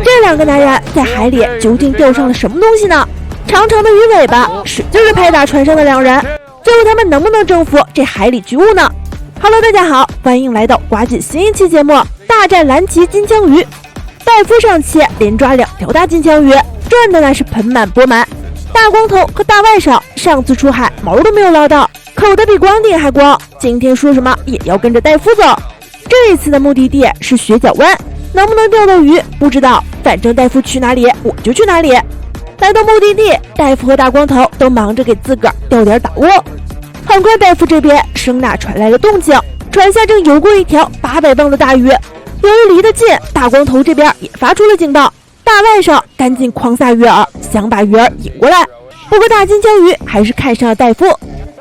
这两个男人在海里究竟钓上了什么东西呢？长长的鱼尾巴使劲地拍打船上的两人，最后他们能不能征服这海里巨物呢？ Hello， 大家好，欢迎来到瓜姐新一期节目《大战蓝鳍金枪鱼》。戴夫上期连抓2条大金枪鱼，赚的那是盆满钵满。大光头和大外甥上次出海毛都没有捞到，口袋比光腚还光，今天说什么也要跟着戴夫走。这一次的目的地是雪角湾，能不能钓到鱼不知道，反正戴夫去哪里我就去哪里。来到目的地，戴夫和大光头都忙着给自个儿钓点大窝。很快，戴夫这边声呐传来了动静，船下正游过一条800磅的大鱼。由于离得近，大光头这边也发出了警报。大外甥赶紧狂撒鱼饵，想把鱼饵引过来。不过大金枪鱼还是看上了戴夫，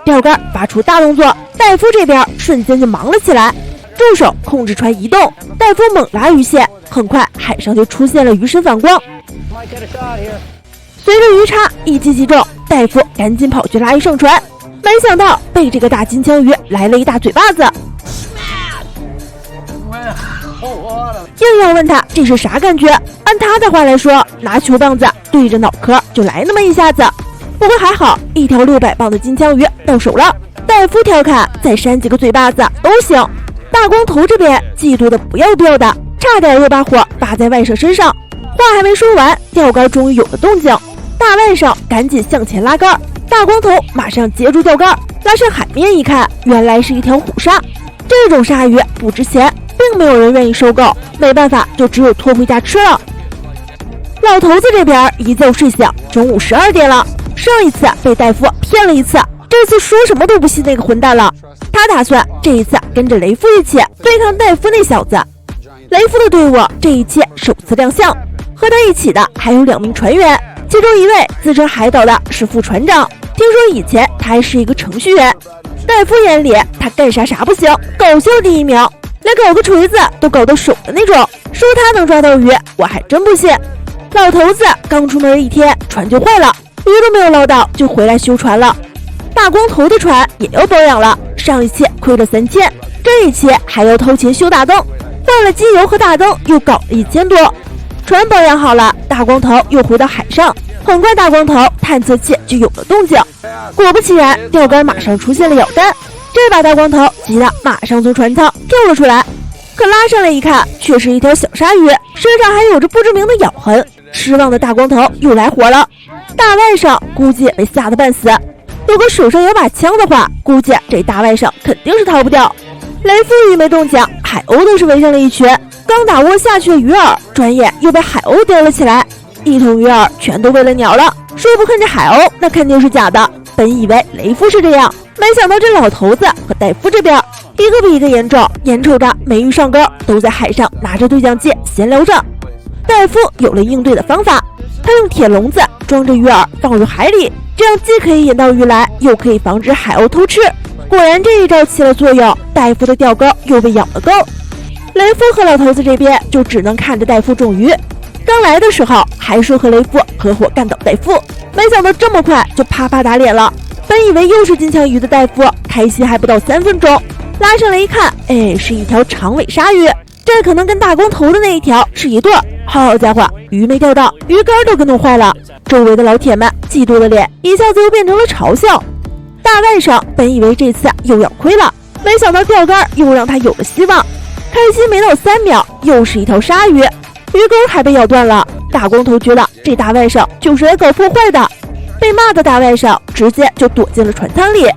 钓竿发出大动作，戴夫这边瞬间就忙了起来。助手控制船移动，戴夫猛拉鱼线，很快海上就出现了鱼身反光。随着鱼叉一击击中，戴夫赶紧跑去拉鱼上船，没想到被这个大金枪鱼来了一大嘴巴子。硬要问他这是啥感觉，按他的话来说，拿球棒子对着脑壳就来那么一下子。不过还好，一条600磅的金枪鱼到手了。戴夫调侃再扇几个嘴巴子都行。大光头这边嫉妒的不要不要的，差点又把火发在外甥身上。话还没说完，钓竿终于有了动静，大外甥赶紧向前拉竿，大光头马上接住钓竿，拉上海面一看，原来是一条虎鲨。这种鲨鱼不值钱，并没有人愿意收购，没办法，就只有拖回家吃了。老头子这边一觉睡醒，中午12点了。上一次被戴夫骗了一次，这次说什么都不信那个混蛋了。他打算这一次跟着雷夫一起对抗戴夫那小子。雷夫的队伍这一期首次亮相，和他一起的还有2名船员，其中一位自称海岛的是副船长，听说以前他还是一个程序员。戴夫眼里他干啥啥不行，搞笑第一名，连搞个锤子都搞到手的那种，说他能抓到鱼我还真不信。老头子刚出门1天船就坏了，鱼都没有捞到就回来修船了。大光头的船也要保养了，上一期亏了3000，这一期还要掏钱修大灯，换了机油和大灯又搞了1000多。船保养好了，大光头又回到海上，很快大光头探测器就有了动静。果不其然，钓竿马上出现了咬单，这把大光头急得马上从船舱跳了出来，可拉上来一看，却是一条小鲨鱼，身上还有着不知名的咬痕。失望的大光头又来火了，大外甥估计也被吓得半死，如果手上有把枪的话，估计这大外甥肯定是逃不掉。雷夫鱼没动静，海鸥都是围上了一群，刚打窝下去的鱼饵转眼又被海鸥叼了起来，一桶鱼饵全都喂了鸟了。说不看这海鸥那肯定是假的，本以为雷夫是这样，没想到这老头子和戴夫这边一个比一个严重，眼瞅着没鱼上钩，都在海上拿着对讲机闲聊着。戴夫有了应对的方法，他用铁笼子装着鱼饵放入海里，这样既可以引到鱼来，又可以防止海鸥偷吃。果然这一招起了作用，戴夫的钓钩又被咬了钩。雷夫和老头子这边就只能看着戴夫中鱼。刚来的时候还说和雷夫合伙干倒戴夫，没想到这么快就啪啪打脸了。本以为又是金枪鱼的戴夫开心还不到3分钟，拉上来一看，是一条长尾鲨鱼，这可能跟大光头的那一条是一对。好家伙，鱼没钓到，鱼竿都给弄坏了。周围的老铁们嫉妒的脸一下子又变成了嘲笑。大外甥本以为这次又要亏了，没想到钓竿又让他有了希望。开心没到3秒，又是一条鲨鱼，鱼钩还被咬断了。大光头觉得这大外甥就是来搞破坏的，被骂的大外甥直接就躲进了船舱里。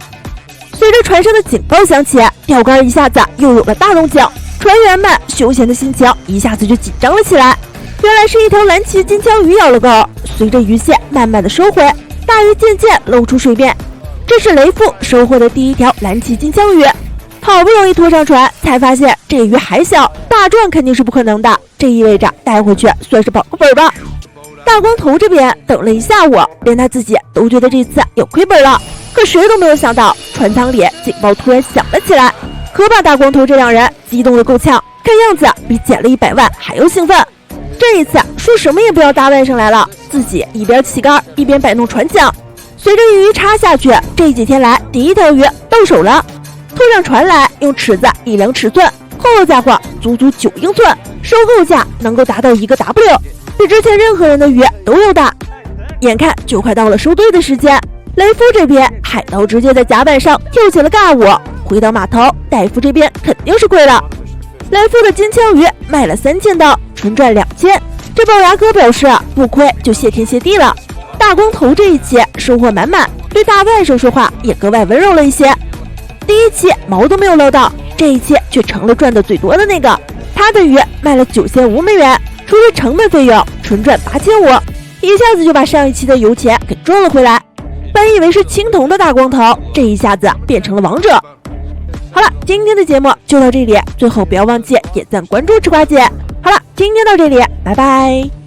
随着船上的警报响起，钓竿一下子又有了大动静，船员们休闲的心情一下子就紧张了起来。原来是一条蓝鳍金枪鱼咬了钩，随着鱼线慢慢的收回，大鱼渐渐露出水面。这是雷夫收获的第1条蓝鳍金枪鱼，好不容易拖上船，才发现这鱼还小，大赚肯定是不可能的，这意味着带回去算是保个本吧。大光头这边等了一下午，连他自己都觉得这次有亏本了，可谁都没有想到船舱里警报突然响了起来，可把大光头这2人激动的够呛，看样子比捡了100万还要兴奋。这一次说什么也不要大外甥来了，自己一边起竿一边摆弄船桨。随着鱼插下去，这几天来第1条鱼到手了。拖上船来，用尺子一量尺寸，好家伙，足足9英寸，收购价能够达到1个 W， 比之前任何人的鱼都要大。眼看就快到了收队的时间，雷夫这边海盗直接在甲板上跳起了尬舞。回到码头，戴夫这边肯定是亏了。雷夫的金枪鱼卖了3000刀，纯赚2000。这龅牙哥表示不亏就谢天谢地了。大光头这一期收获满满，对大外甥说话也格外温柔了一些。第一期毛都没有捞到，这一期却成了赚的最多的那个。他的鱼卖了9500美元，除去成本费用，纯赚8500，一下子就把上一期的油钱给赚了回来。本以为是青铜的大光头，这一下子变成了王者。好了，今天的节目就到这里，最后不要忘记点赞关注吃瓜姐。好了，今天到这里，拜拜。